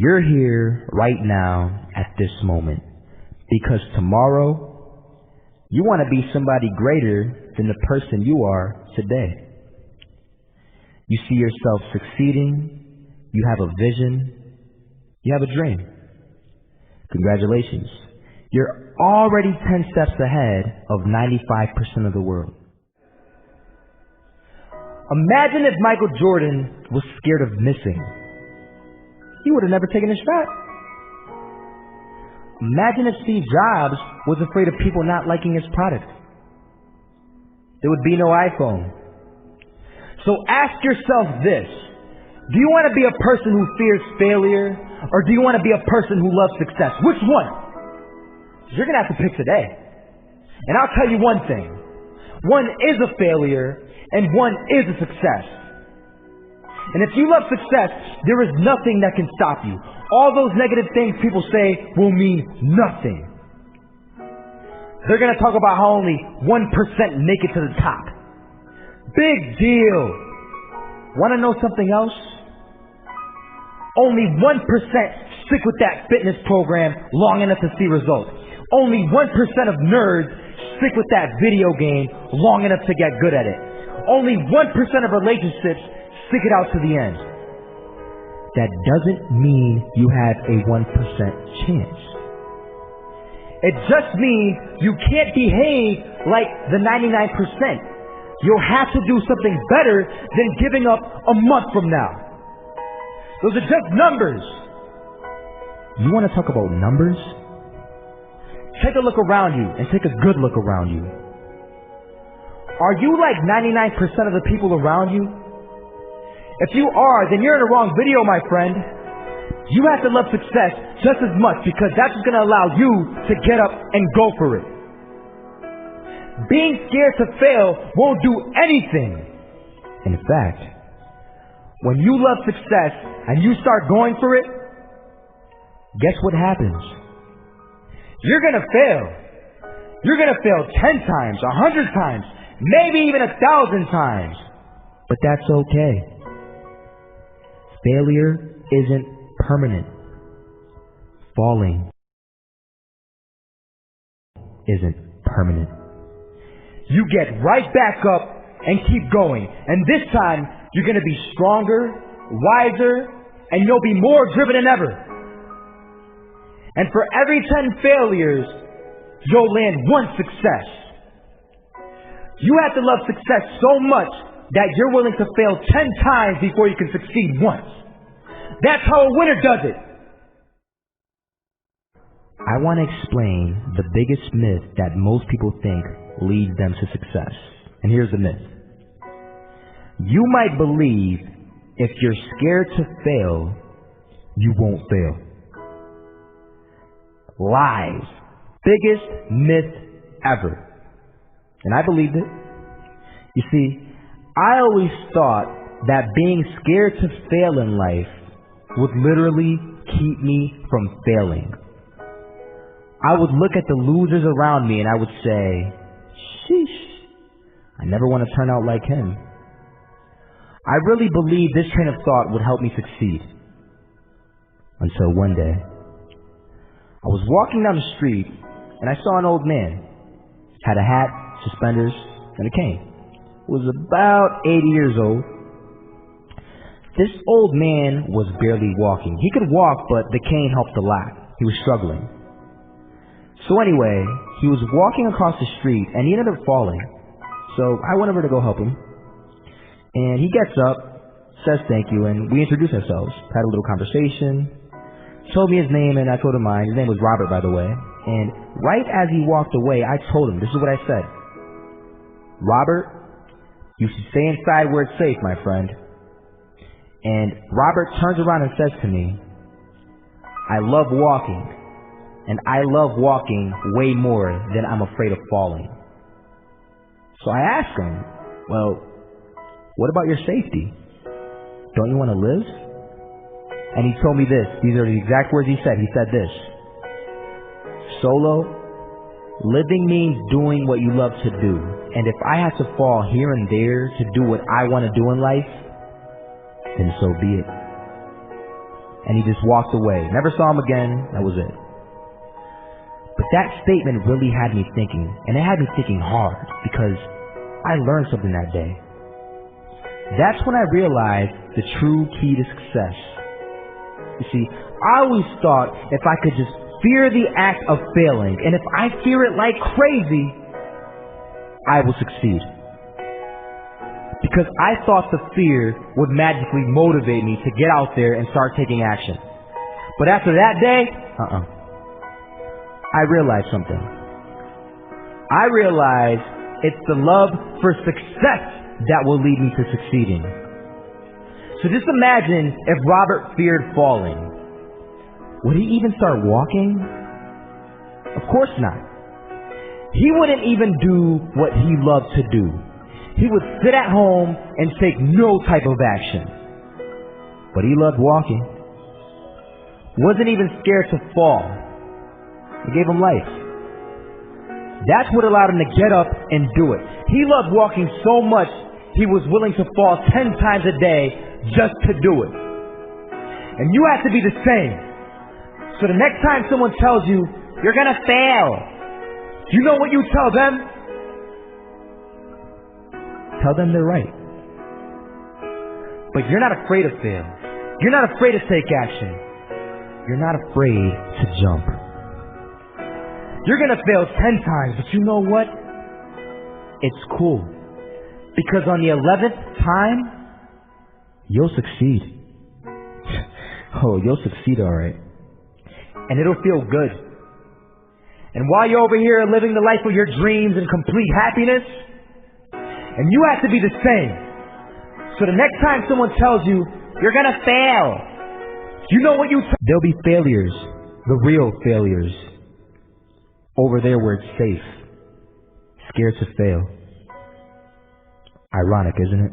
You're here right now at this moment because tomorrow you want to be somebody greater than the person you are today. You see yourself succeeding, you have a vision, you have a dream. Congratulations. You're already 10 steps ahead of 95% of the world. Imagine if Michael Jordan was scared of missing. He would have never taken a shot. Imagine if Steve Jobs was afraid of people not liking his product. There would be no iPhone. So ask yourself this. Do you want to be a person who fears failure, or do you want to be a person who loves success? Which one? You're going to have to pick today. And I'll tell you one thing. One is a failure, and one is a success. And if you love success, there is nothing that can stop you. All those negative things people say will mean nothing. They're going to talk about how only 1% make it to the top. Big deal. Want to know something else? Only 1% stick with that fitness program long enough to see results. Only 1% of nerds stick with that video game long enough to get good at it. Only 1% of relationships stick it out to the end. That doesn't mean you have a 1% chance. It just means you can't behave like the 99%. You'll have to do something better than giving up a month from now. Those are just numbers. You want to talk about numbers? Take a look around you and take a good look around you. Are you like 99% of the people around you? If you are, then you're in the wrong video, my friend. You have to love success just as much because that's what's going to allow you to get up and go for it. Being scared to fail won't do anything. In fact, when you love success and you start going for it, guess what happens? You're going to fail. You're going to fail 10 times, 100 times, maybe even 1,000 times. But that's okay. Failure isn't permanent. Falling isn't permanent. You get right back up and keep going. And this time, you're going to be stronger, wiser, and you'll be more driven than ever. And for every 10 failures, you'll land one success. You have to love success so much that you're willing to fail 10 times before you can succeed once. That's how a winner does it. I want to explain the biggest myth that most people think leads them to success. And here's the myth. You might believe if you're scared to fail, you won't fail. Lies. Biggest myth ever. And I believed it. You see, I always thought that being scared to fail in life would literally keep me from failing. I would look at the losers around me and I would say, sheesh, I never want to turn out like him. I really believed this train of thought would help me succeed. Until one day, I was walking down the street and I saw an old man. Had a hat, suspenders, and a cane. Was about 80 years old. This old man was barely walking. He could walk, but the cane helped a lot. He was struggling. So anyway, he was walking across the street and he ended up falling. So I went over to go help him. And he gets up, says thank you, and we introduced ourselves. Had a little conversation. Told me his name and I told him mine. His name was Robert, by the way. And right as he walked away, I told him, this is what I said. Robert, you should stay inside where it's safe, my friend. And Robert turns around and says to me, I love walking, and I love walking way more than I'm afraid of falling. So I asked him, well, what about your safety? Don't you want to live? And he told me this. These are the exact words he said. He said this. Solo, living means doing what you love to do. And if I have to fall here and there to do what I want to do in life, then so be it. and he just walked away. Never saw him again. That was it. But that statement really had me thinking, and it had me thinking hard, because I learned something that day. That's when I realized the true key to success. You see, I always thought if I could just fear the act of failing, and if I fear it like crazy, I will succeed. Because I thought the fear would magically motivate me to get out there and start taking action. But after that day, I realized something. I realized it's the love for success that will lead me to succeeding. So just imagine if Robert feared falling. Would he even start walking? Of course not. He wouldn't even do what he loved to do. He would sit at home and take no type of action. But he loved walking. Wasn't even scared to fall. It gave him life. That's what allowed him to get up and do it. He loved walking so much, he was willing to fall 10 times a day just to do it. And you have to be the same. So the next time someone tells you, you're gonna fail, you know what you tell them? Tell them they're right. But you're not afraid to fail. You're not afraid to take action. You're not afraid to jump. You're gonna fail 10 times, but you know what? It's cool. Because on the 11th time, you'll succeed. Oh, you'll succeed alright. And it'll feel good. And while you're over here living the life of your dreams and complete happiness, and you have to be the same. So the next time someone tells you, you're gonna fail, you know what you there'll be failures, the real failures. Over there where it's safe. Scared to fail. Ironic, isn't it?